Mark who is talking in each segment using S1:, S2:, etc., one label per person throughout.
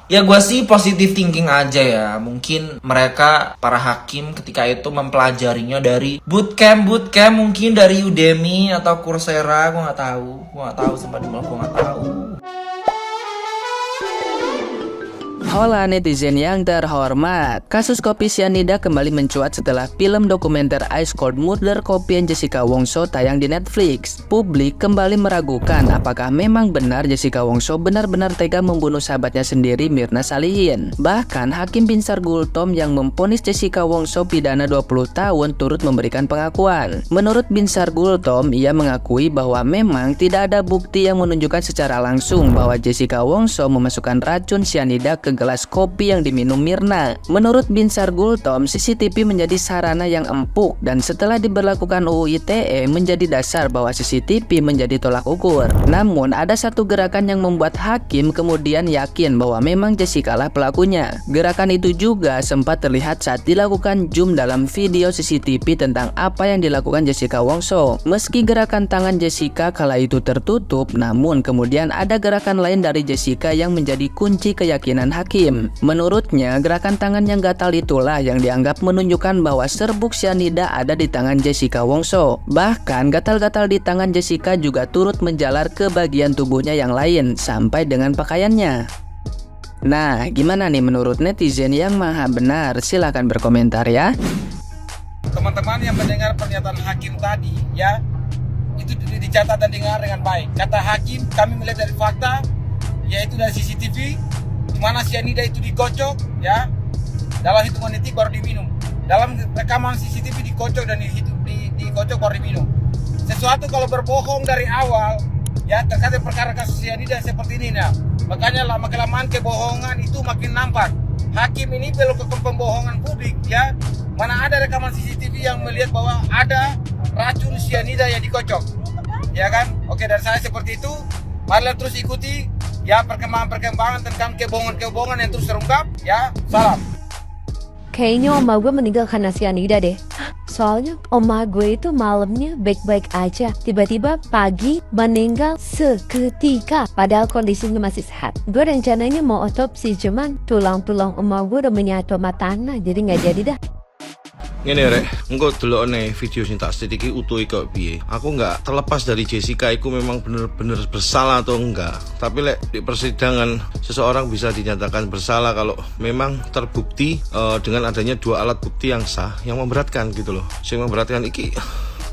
S1: Ya gue sih positive thinking aja ya. Mungkin mereka para hakim ketika itu mempelajarinya dari bootcamp mungkin dari Udemy atau Coursera. Gue nggak tahu sampai di mana gue nggak tahu.
S2: Hola netizen yang terhormat, kasus kopi sianida kembali mencuat setelah film dokumenter Ice Cold Murder Kopian Jessica Wongso tayang di Netflix. Publik kembali meragukan apakah memang benar Jessica Wongso benar-benar tega membunuh sahabatnya sendiri Mirna Salihin. Bahkan Hakim Binsar Gultom yang memvonis Jessica Wongso pidana 20 tahun turut memberikan pengakuan. Menurut Binsar Gultom, ia mengakui bahwa memang tidak ada bukti yang menunjukkan secara langsung bahwa Jessica Wongso memasukkan racun sianida ke gelas kopi yang diminum Mirna. Menurut Binsar Gultom, CCTV menjadi sarana yang empuk dan setelah diberlakukan UU ITE menjadi dasar bahwa CCTV menjadi tolak ukur. Namun ada satu gerakan yang membuat hakim kemudian yakin bahwa memang Jessica lah pelakunya. Gerakan itu juga sempat terlihat saat dilakukan zoom dalam video CCTV tentang apa yang dilakukan Jessica Wongso. Meski gerakan tangan Jessica kala itu tertutup, namun kemudian ada gerakan lain dari Jessica yang menjadi kunci keyakinan hakim. Menurutnya, gerakan tangan yang gatal itulah yang dianggap menunjukkan bahwa serbuk sianida ada di tangan Jessica Wongso. Bahkan, gatal-gatal di tangan Jessica juga turut menjalar ke bagian tubuhnya yang lain, sampai dengan pakaiannya. Nah, gimana nih menurut netizen yang maha benar? Silahkan berkomentar ya.
S3: Teman-teman yang mendengar pernyataan hakim tadi, ya, itu dicatat dan dengar dengan baik. Kata hakim, kami melihat dari fakta, yaitu dari CCTV, di mana sianida itu dikocok, ya, dalam hitungan detik baru diminum. Dalam rekaman CCTV dikocok dan dikocok baru diminum. Sesuatu kalau berbohong dari awal, ya, terkait perkara kasus sianida seperti ini, ya, makanya lama-kelamaan kebohongan itu makin nampak. Hakim ini perlu ke pembohongan publik, ya, mana ada rekaman CCTV yang melihat bahwa ada racun sianida yang dikocok, ya kan? Oke, dari saya seperti itu. Marilah terus ikuti, ya, perkembangan tentang kebohongan yang terus terungkap, ya. Salam.
S4: Kayaknya oma gue meninggal karena sianida deh. Soalnya oma gue itu malamnya baik-baik aja. Tiba-tiba pagi meninggal seketika. Padahal kondisinya masih sehat. Gue rencananya mau otopsi, cuman tulang-tulang oma gue udah menyatu sama tanah. Jadi gak jadi dah.
S5: Ngene rek, engko delokne video sing tak sedikit iki utuh kok piye. Aku nggak terlepas dari Jessica iku memang bener-bener bersalah atau enggak. Tapi lek di persidangan seseorang bisa dinyatakan bersalah kalau memang terbukti dengan adanya dua alat bukti yang sah yang memberatkan gitu loh. Sing memberatkan iki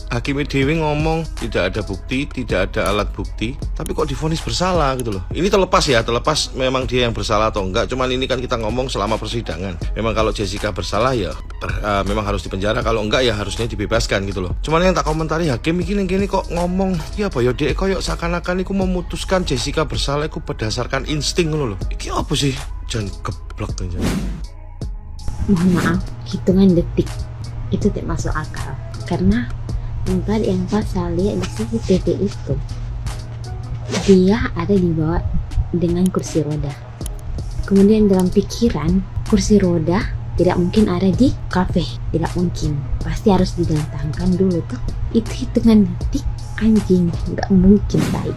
S5: Hakim Dewi ngomong tidak ada bukti, tidak ada alat bukti, tapi kok divonis bersalah gitu loh. Ini terlepas memang dia yang bersalah atau enggak. Cuman ini kan kita ngomong selama persidangan. Memang kalau Jessica bersalah ya memang harus dipenjara, kalau enggak ya harusnya dibebaskan gitu loh. Cuman yang tak komentari hakim ini kok ngomong ya apa ya dia koyok seakan-akan iku memutuskan Jessica bersalah iku berdasarkan insting ngono loh. Iki apa sih? Jangan geblek aja.
S6: Mohon maaf, hitungan detik itu tidak masuk akal karena tempat yang pas saya lihat di CCTV itu dia ada di bawah dengan kursi roda. Kemudian dalam pikiran kursi roda tidak mungkin ada di kafe, tidak mungkin, pasti harus didatangkan dulu tuh. Itu hitungan detik anjing, nggak mungkin baik.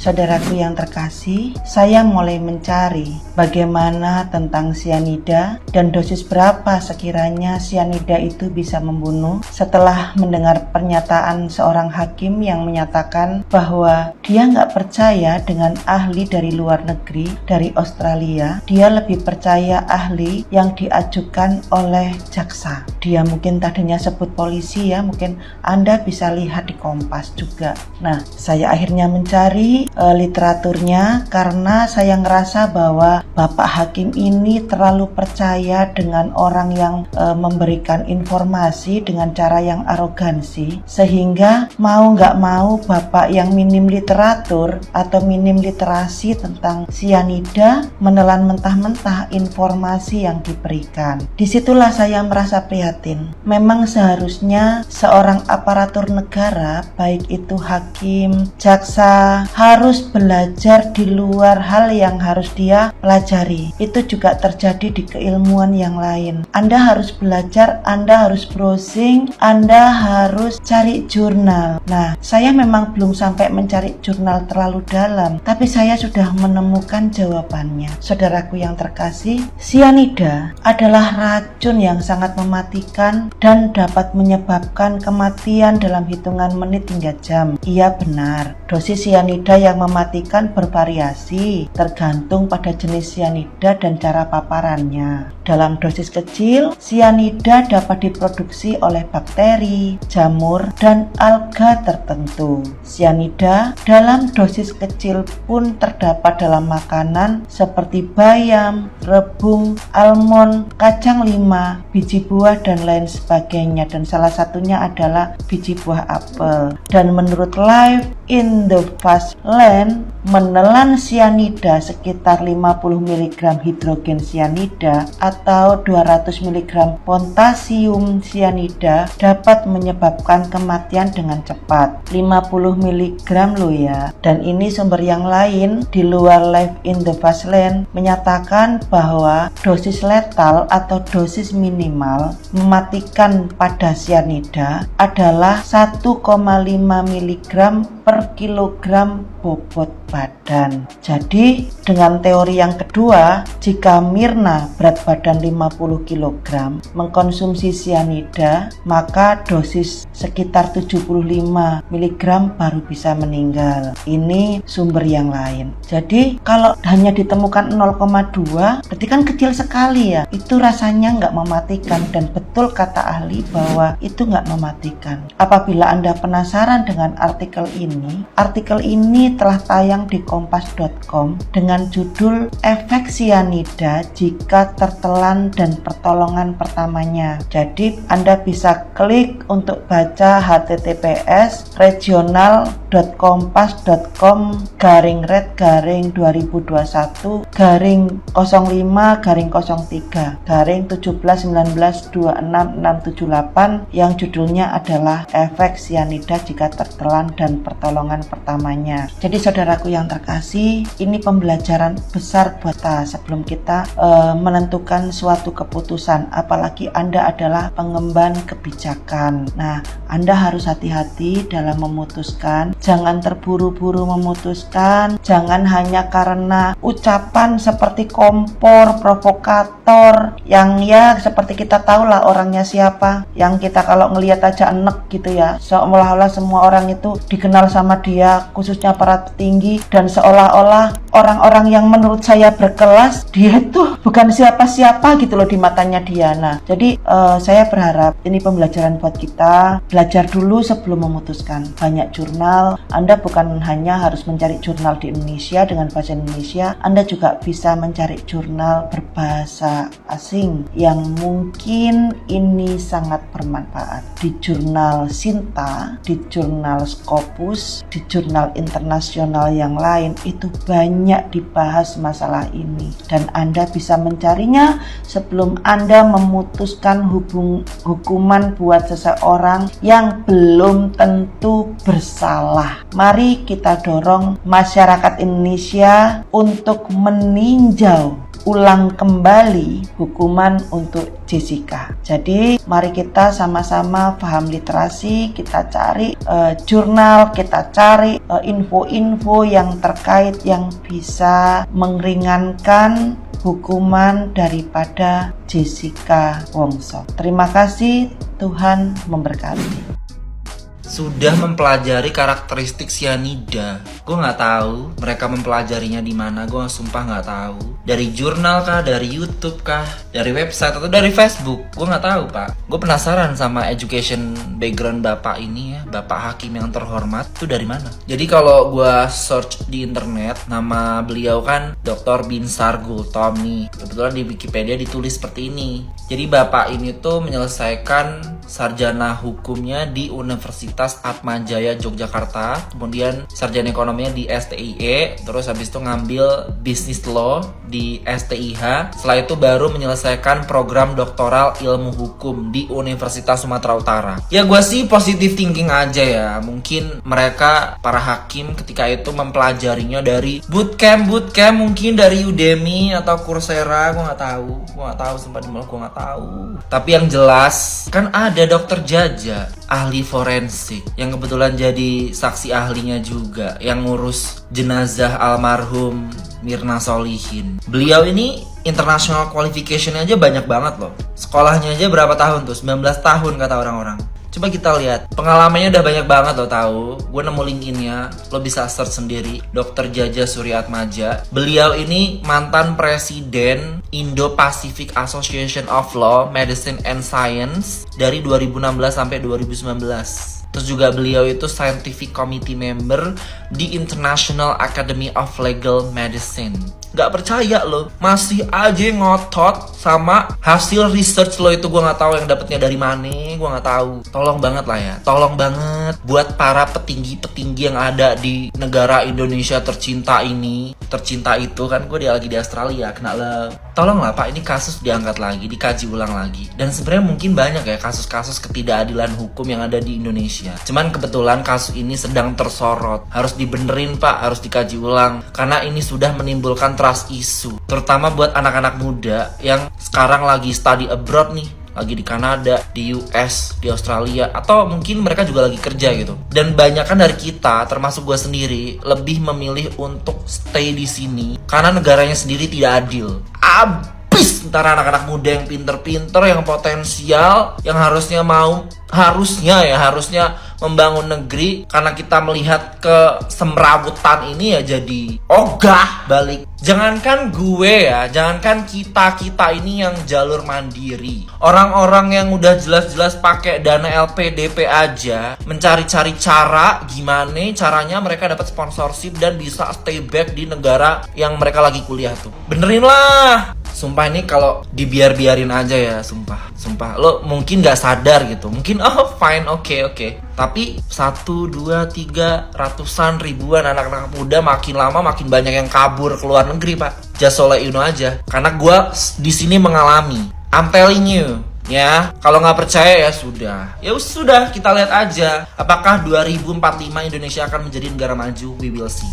S7: Saudaraku yang terkasih, saya mulai mencari bagaimana tentang sianida dan dosis berapa sekiranya sianida itu bisa membunuh setelah mendengar pernyataan seorang hakim yang menyatakan bahwa dia nggak percaya dengan ahli dari luar negeri, dari Australia. Dia lebih percaya ahli yang diajukan oleh jaksa. Dia mungkin tadinya sebut polisi ya, mungkin Anda bisa lihat di Kompas juga. Nah, saya akhirnya mencari literaturnya karena saya ngerasa bahwa Bapak Hakim ini terlalu percaya dengan orang yang memberikan informasi dengan cara yang arogansi, sehingga mau nggak mau Bapak yang minim literatur atau minim literasi tentang sianida menelan mentah-mentah informasi yang diberikan. Disitulah saya merasa prihatin. Memang seharusnya seorang aparatur negara, baik itu hakim, jaksa, harus harus belajar di luar hal yang harus dia pelajari. Itu juga terjadi di keilmuan yang lain. Anda harus belajar, Anda harus browsing, Anda harus cari jurnal. Nah, saya memang belum sampai mencari jurnal terlalu dalam, tapi saya sudah menemukan jawabannya. Saudaraku yang terkasih, sianida adalah racun yang sangat mematikan dan dapat menyebabkan kematian dalam hitungan menit hingga jam. Iya benar, dosis sianida yang mematikan bervariasi tergantung pada jenis sianida dan cara paparannya. Dalam dosis kecil, sianida dapat diproduksi oleh bakteri, jamur, dan alga tertentu. Sianida dalam dosis kecil pun terdapat dalam makanan seperti bayam, rebung, almond, kacang lima, biji buah, dan lain sebagainya. Dan salah satunya adalah biji buah apel. Dan menurut Life in the Fast Lane, menelan sianida sekitar 50 mg hidrogen sianida atau 200 mg potasium sianida dapat menyebabkan kematian dengan cepat. 50 mg loh ya. Dan ini sumber yang lain di luar Life in the Fast Lane menyatakan bahwa dosis letal atau dosis minimal mematikan pada sianida adalah 1,5 mg per kilogram bobot badan. Jadi dengan teori yang kedua, jika Mirna berat badan 50 kg mengkonsumsi sianida, maka dosis sekitar 75 mg baru bisa meninggal. Ini sumber yang lain. Jadi kalau hanya ditemukan 0,2 berarti kan kecil sekali ya. Itu rasanya nggak mematikan, dan betul kata ahli bahwa itu nggak mematikan. Apabila Anda penasaran dengan artikel ini telah tayang di kompas.com dengan judul Efek Sianida Jika Tertelan dan Pertolongan Pertamanya. Jadi Anda bisa klik untuk baca https://regional.kompas.com/red-2021-17192668 yang judulnya adalah Efek Sianida Jika Tertelan dan Pertolongan Pertamanya. Jadi saudaraku yang terkasih, ini pembelajaran besar buat kita sebelum kita menentukan suatu keputusan, apalagi Anda adalah pengemban kebijakan. Nah, Anda harus hati-hati dalam memutuskan, jangan terburu-buru memutuskan, jangan hanya karena ucapan seperti kompor, provokator, yang ya seperti kita tahu lah orangnya siapa, yang kita kalau ngelihat aja enek gitu ya, seolah-olah semua orang itu dikenal sama dia, khususnya para petinggi, dan seolah-olah orang-orang yang menurut saya berkelas, dia tuh bukan siapa-siapa gitu loh di matanya dia. Nah, jadi saya berharap ini pembelajaran buat kita, belajar dulu sebelum memutuskan. Banyak jurnal, Anda bukan hanya harus mencari jurnal di Indonesia dengan bahasa Indonesia, Anda juga bisa mencari jurnal berbahasa asing yang mungkin ini sangat bermanfaat. Di jurnal Sinta, di jurnal Scopus, di jurnal internasional yang lain itu banyak dibahas masalah ini, dan Anda bisa mencarinya sebelum Anda memutuskan hukuman buat seseorang yang belum tentu bersalah. Mari kita dorong masyarakat Indonesia untuk meninjau ulang kembali hukuman untuk Jessica. Jadi mari kita sama-sama paham literasi, kita cari jurnal, kita cari info-info yang terkait yang bisa meringankan hukuman daripada Jessica Wongso. Terima kasih, Tuhan memberkati.
S1: Sudah mempelajari karakteristik sianida. Gue nggak tahu mereka mempelajarinya di mana. Gue sumpah nggak tahu. Dari jurnal kah, dari YouTube kah, dari website atau dari Facebook? Gue nggak tahu pak. Gue penasaran sama education background bapak ini ya, bapak hakim yang terhormat. Itu dari mana? Jadi kalau gue search di internet, nama beliau kan Dr. Binsar Gultom nih. Kebetulan di Wikipedia ditulis seperti ini. Jadi bapak ini tuh menyelesaikan sarjana hukumnya di Universitas Atmajaya Yogyakarta, kemudian sarjana ekonominya di STIE, terus habis itu ngambil business law di STIH. Setelah itu baru menyelesaikan program doktoral ilmu hukum di Universitas Sumatera Utara. Ya gue sih positive thinking aja ya, mungkin mereka para hakim ketika itu mempelajarinya dari bootcamp mungkin dari Udemy atau Coursera, gue nggak tahu sumpah demi gue nggak tahu. Tapi yang jelas kan ada dokter Jaja, ahli forensik yang kebetulan jadi saksi ahlinya juga yang ngurus jenazah almarhum Mirna Solihin. Beliau ini international qualification aja banyak banget loh. Sekolahnya aja berapa tahun tuh? 19 tahun kata orang-orang. Coba kita lihat, pengalamannya udah banyak banget lo tahu. Gue nemu linkinnya, lo bisa search sendiri. Dr. Jaja Suryaatmaja. Beliau ini mantan presiden Indo-Pacific Association of Law, Medicine and Science dari 2016 sampai 2019. Terus juga beliau itu scientific committee member di International Academy of Legal Medicine. Gak percaya lo, masih aja ngotot sama hasil research lo itu. Gue gak tahu yang dapetnya dari mana, gue gak tahu. Tolong banget lah ya, tolong banget buat para petinggi-petinggi yang ada di negara Indonesia tercinta ini. Tercinta itu kan gue lagi di Australia, kena love. Tolong lah pak, ini kasus diangkat lagi, dikaji ulang lagi. Dan sebenarnya mungkin banyak ya kasus-kasus ketidakadilan hukum yang ada di Indonesia. Cuman kebetulan kasus ini sedang tersorot. Harus dibenerin pak, harus dikaji ulang. Karena ini sudah menimbulkan trust issue, terutama buat anak-anak muda yang sekarang lagi study abroad nih, lagi di Kanada, di US, di Australia, atau mungkin mereka juga lagi kerja gitu. Dan banyak kan dari kita, termasuk gue sendiri, lebih memilih untuk stay di sini karena negaranya sendiri tidak adil. Abis antara anak-anak muda yang pinter-pinter, yang potensial, yang harusnya membangun negeri, karena kita melihat kesemrawutan ini ya jadi ogah balik. Jangankan gue ya, jangankan kita ini yang jalur mandiri, orang-orang yang udah jelas-jelas pakai dana LPDP aja mencari-cari cara gimana caranya mereka dapat sponsorship dan bisa stay back di negara yang mereka lagi kuliah tuh. Benerin lah. Sumpah ini kalau dibiarin aja ya, sumpah lo mungkin gak sadar gitu, mungkin fine, oke. Tapi 1, 2, 3 ratusan ribuan anak-anak muda makin lama makin banyak yang kabur ke luar negeri pak. Just so let you know aja, karena gue di sini mengalami. I'm telling you ya, kalau nggak percaya ya sudah kita lihat aja apakah 2045 Indonesia akan menjadi negara maju. We will see.